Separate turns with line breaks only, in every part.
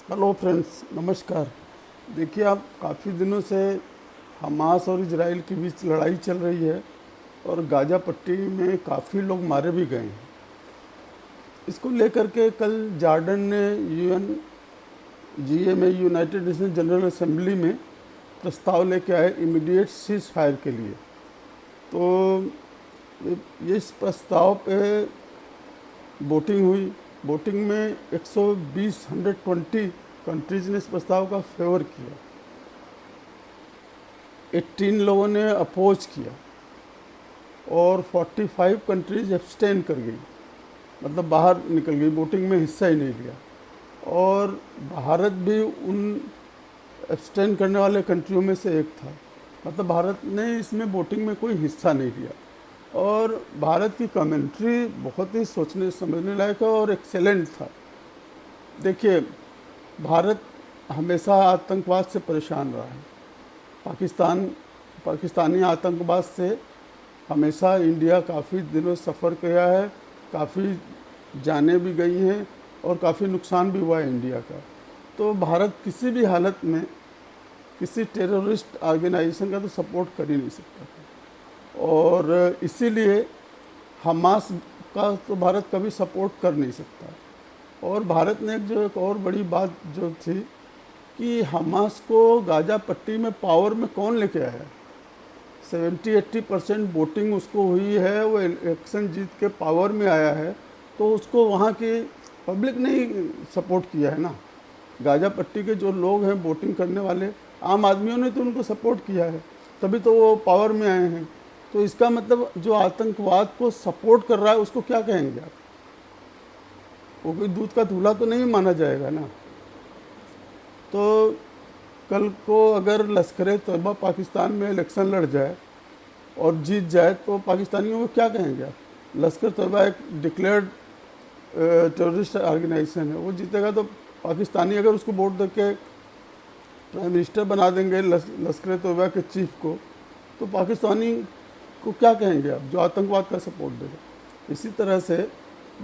Hello friends, नमस्कार। देखिए, आप काफ़ी दिनों से हमास और इजराइल के बीच लड़ाई चल रही है और गाज़ा पट्टी में काफ़ी लोग मारे भी गए हैं। इसको लेकर के कल जॉर्डन ने यूएनजीए में, यूनाइटेड नेशन जनरल असेंबली में प्रस्ताव लेके आए इमीडिएट सीज फायर के लिए। तो ये इस प्रस्ताव पे वोटिंग हुई। वोटिंग में 120 कंट्रीज ने इस प्रस्ताव का फेवर किया। 18 लोगों ने अपोज किया और 45 कंट्रीज एब्सटेन कर गई, मतलब बाहर निकल गई, वोटिंग में हिस्सा ही नहीं लिया। और भारत भी उन एब्सटेन करने वाले कंट्रियों में से एक था, मतलब भारत ने इसमें वोटिंग में कोई हिस्सा नहीं लिया। और भारत की कमेंट्री बहुत ही सोचने समझने लायक और एक्सेलेंट था। देखिए, भारत हमेशा आतंकवाद से परेशान रहा है। पाकिस्तानी आतंकवाद से हमेशा इंडिया काफ़ी दिनों सफ़र किया है, काफ़ी जानें भी गई हैं और काफ़ी नुकसान भी हुआ है इंडिया का। तो भारत किसी भी हालत में किसी टेररिस्ट ऑर्गेनाइजेशन का तो सपोर्ट कर ही नहीं सकता था, और इसीलिए हमास का तो भारत कभी सपोर्ट कर नहीं सकता। और भारत ने एक और बड़ी बात जो थी कि हमास को गाज़ा पट्टी में पावर में कौन लेके आया। 70-80% वोटिंग उसको हुई है, वो इलेक्शन जीत के पावर में आया है, तो उसको वहाँ की पब्लिक ने ही सपोर्ट किया है ना। गाज़ा पट्टी के जो लोग हैं वोटिंग करने वाले आम आदमियों ने तो उनको सपोर्ट किया है, तभी तो वो पावर में आए हैं। तो इसका मतलब जो आतंकवाद को सपोर्ट कर रहा है उसको क्या कहेंगे आप? वो कोई दूध का धूला तो नहीं माना जाएगा ना। तो कल को अगर लश्कर तैयबा पाकिस्तान में इलेक्शन लड़ जाए और जीत जाए तो पाकिस्तानियों को क्या कहेंगे आप? लश्कर तैयबा एक डिक्लेयर्ड टेररिस्ट ऑर्गेनाइजेशन है, वो जीतेगा तो पाकिस्तानी अगर उसको वोट दे के प्राइम मिनिस्टर बना देंगे लश्कर तैयबा के चीफ को, तो पाकिस्तानी को क्या कहेंगे आप, जो आतंकवाद का सपोर्ट देगा। इसी तरह से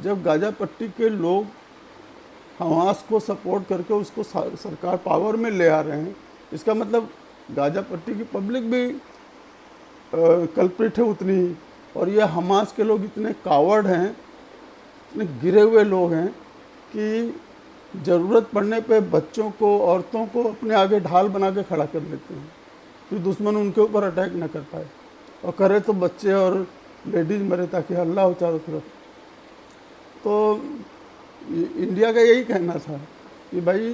जब गाज़ा पट्टी के लोग हमास को सपोर्ट करके उसको सरकार पावर में ले आ रहे हैं, इसका मतलब गाज़ा पट्टी की पब्लिक भी कल्प्रिट है उतनी ही। और ये हमास के लोग इतने कावर्ड हैं, इतने गिरे हुए लोग हैं कि ज़रूरत पड़ने पे बच्चों को, औरतों को अपने आगे ढाल बना के खड़ा कर लेते हैं कि दुश्मन उनके ऊपर अटैक न कर पाए, और करे तो बच्चे और लेडीज़ मरे ताकि हल्ला हो चारों तरफ। तो इंडिया का यही कहना था कि भाई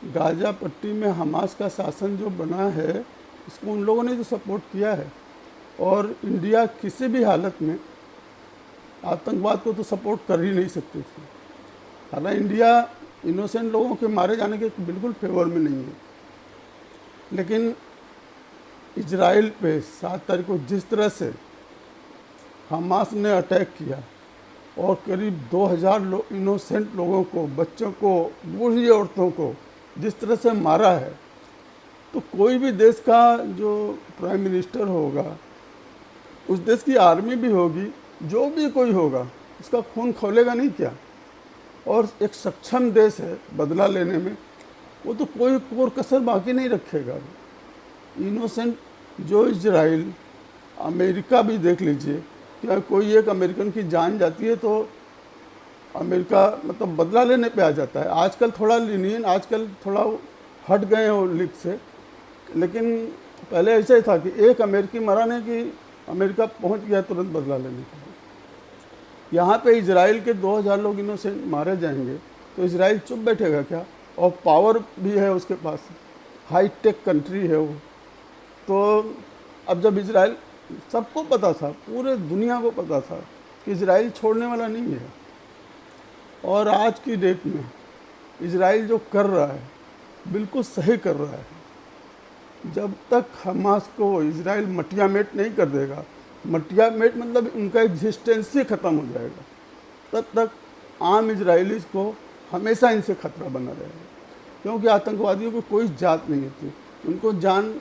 गाज़ा पट्टी में हमास का शासन जो बना है इसको उन लोगों ने तो सपोर्ट किया है, और इंडिया किसी भी हालत में आतंकवाद को तो सपोर्ट कर ही नहीं सकती थी। हालांकि इंडिया इनोसेंट लोगों के मारे जाने के बिल्कुल फेवर में नहीं है, लेकिन इजराइल पे 7 तारीख को जिस तरह से हमास ने अटैक किया और करीब 2000 इनोसेंट लोगों को, बच्चों को, बूढ़ी औरतों को जिस तरह से मारा है, तो कोई भी देश का जो प्राइम मिनिस्टर होगा, उस देश की आर्मी भी होगी, जो भी कोई होगा, उसका खून खौलेगा नहीं क्या? और एक सक्षम देश है बदला लेने में, वो तो कोई कोर कसर बाकी नहीं रखेगा। इनोसेंट जो इजराइल, अमेरिका भी देख लीजिए, क्या कोई एक अमेरिकन की जान जाती है तो अमेरिका मतलब बदला लेने पे आ जाता है। आजकल थोड़ा लीनियन, आजकल थोड़ा हट गए हैं वो लीग से, लेकिन पहले ऐसा ही था कि एक अमेरिकी मरा नहीं कि अमेरिका पहुंच गया तुरंत बदला लेने के लिए। यहाँ पे इजराइल के 2000 लोग इनोसेंट मारे जाएंगे तो इजराइल चुप बैठेगा क्या? और पावर भी है उसके पास, हाई टेक कंट्री है वो। तो अब जब इजराइल, सबको पता था, पूरे दुनिया को पता था कि इजराइल छोड़ने वाला नहीं है, और आज की डेट में इजराइल जो कर रहा है बिल्कुल सही कर रहा है। जब तक हमास को इजराइल मटियामेट नहीं कर देगा, मटियामेट मतलब उनका एग्जिस्टेंस ही ख़त्म हो जाएगा, तब तक आम इजराइलीज को हमेशा इनसे खतरा बना रहेगा। क्योंकि आतंकवादियों को कोई जात नहीं होती, उनको जान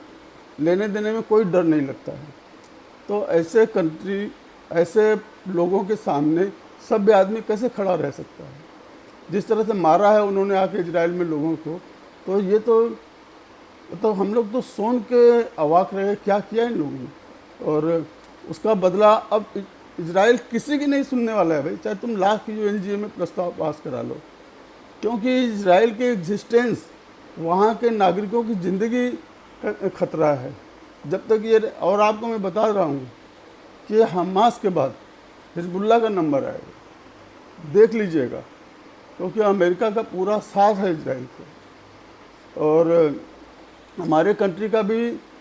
लेने देने में कोई डर नहीं लगता है। तो ऐसे कंट्री, ऐसे लोगों के सामने सभ्य आदमी कैसे खड़ा रह सकता है? जिस तरह से मारा है उन्होंने आके इजराइल में लोगों को, तो ये तो हम लोग तो सुन के अवाक रहे क्या किया इन लोगों ने। और उसका बदला अब इजराइल किसी की नहीं सुनने वाला है भाई, चाहे तुम लाख की UNGA में प्रस्ताव पास करा लो, क्योंकि इजराइल के एग्जिस्टेंस, वहाँ के नागरिकों की ज़िंदगी का खतरा है जब तक ये। और आपको मैं बता रहा हूँ कि हमास के बाद हिजबुल्लाह का नंबर आएगा, देख लीजिएगा, क्योंकि अमेरिका का पूरा साथ है इजराइल को। और हमारे कंट्री का भी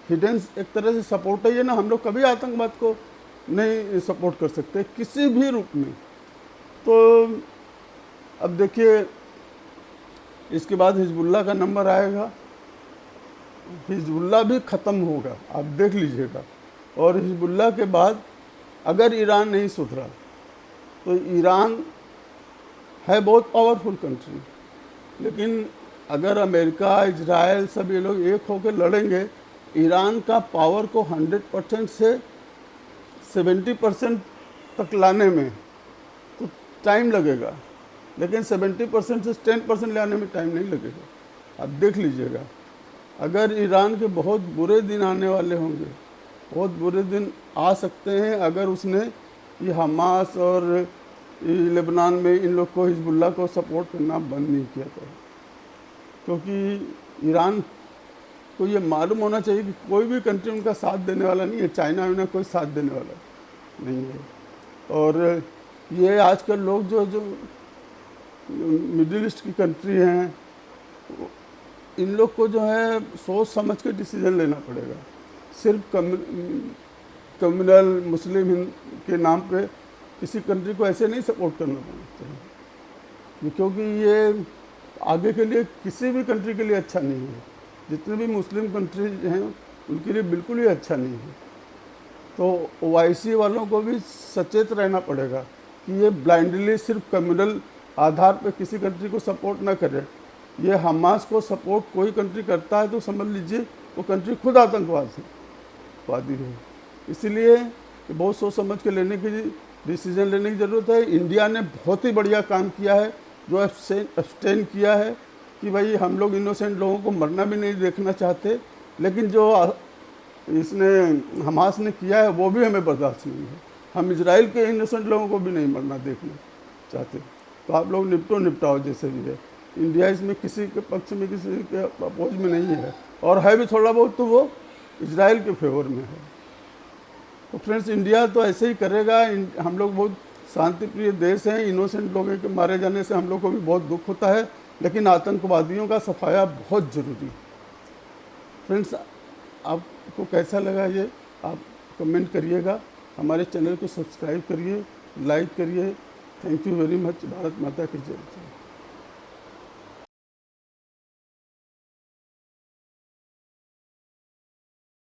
हिडन एक तरह से सपोर्ट है ये ना, हम लोग कभी आतंकवाद को नहीं सपोर्ट कर सकते किसी भी रूप में। तो अब देखिए इसके बाद हिजबुल्लाह का नंबर आएगा, हिजबुल्लाह भी ख़त्म होगा, आप देख लीजिएगा। और हिजबुल्लाह के बाद अगर ईरान नहीं सुधरा तो ईरान है बहुत पावरफुल कंट्री, लेकिन अगर अमेरिका, इजराइल सब ये लोग एक होकर लड़ेंगे, ईरान का पावर को 100% से 70% तक लाने में तो टाइम लगेगा, लेकिन 70% से 10% लाने में टाइम नहीं लगेगा। आप देख लीजिएगा, अगर ईरान के बहुत बुरे दिन आने वाले होंगे, बहुत बुरे दिन आ सकते हैं अगर उसने ये हमास और लेबनान में इन लोग को, हिजबुल्लाह को सपोर्ट करना बंद नहीं किया था। क्योंकि ईरान को ये मालूम होना चाहिए कि कोई भी कंट्री उनका साथ देने वाला नहीं है, चाइना उन्हें कोई साथ देने वाला नहीं है। और ये आजकल लोग जो मिडिल ईस्ट की कंट्री हैं, इन लोग को जो है सोच समझ के डिसीजन लेना पड़ेगा। सिर्फ कम्युनल मुस्लिम के नाम पे किसी कंट्री को ऐसे नहीं सपोर्ट करना चाहिए, क्योंकि ये आगे के लिए किसी भी कंट्री के लिए अच्छा नहीं है। जितने भी मुस्लिम कंट्रीज हैं उनके लिए बिल्कुल ही अच्छा नहीं है। तो OIC वालों को भी सचेत रहना पड़ेगा कि ये ब्लाइंडली सिर्फ कम्युनल आधार पर किसी कंट्री को सपोर्ट ना करे। ये हमास को सपोर्ट कोई कंट्री करता है तो समझ लीजिए वो कंट्री खुद आतंकवादी है। इसीलिए बहुत सोच समझ के डिसीजन लेने की ज़रूरत है। इंडिया ने बहुत ही बढ़िया काम किया है जो एब्सटेन किया है कि भाई हम लोग इनोसेंट लोगों को मरना भी नहीं देखना चाहते, लेकिन जो इसने हमास ने किया है वो भी हमें बर्दाश्त नहीं है। हम इजराइल के इनोसेंट लोगों को भी नहीं मरना देखना चाहते। तो आप लोग निपटाओ जैसे भी है। इंडिया इसमें किसी के पक्ष में, किसी के अपोज में नहीं है, और है भी थोड़ा बहुत तो वो इजराइल के फेवर में है। तो फ्रेंड्स, इंडिया तो ऐसे ही करेगा। हम लोग बहुत शांति प्रिय देश हैं, इनोसेंट लोगों के मारे जाने से हम लोग को भी बहुत दुख होता है, लेकिन आतंकवादियों का सफाया बहुत ज़रूरी। फ्रेंड्स, आपको कैसा लगा ये आप कमेंट करिएगा, हमारे चैनल को सब्सक्राइब करिए, लाइक करिए। Thank you very much. Bharat माता की जय।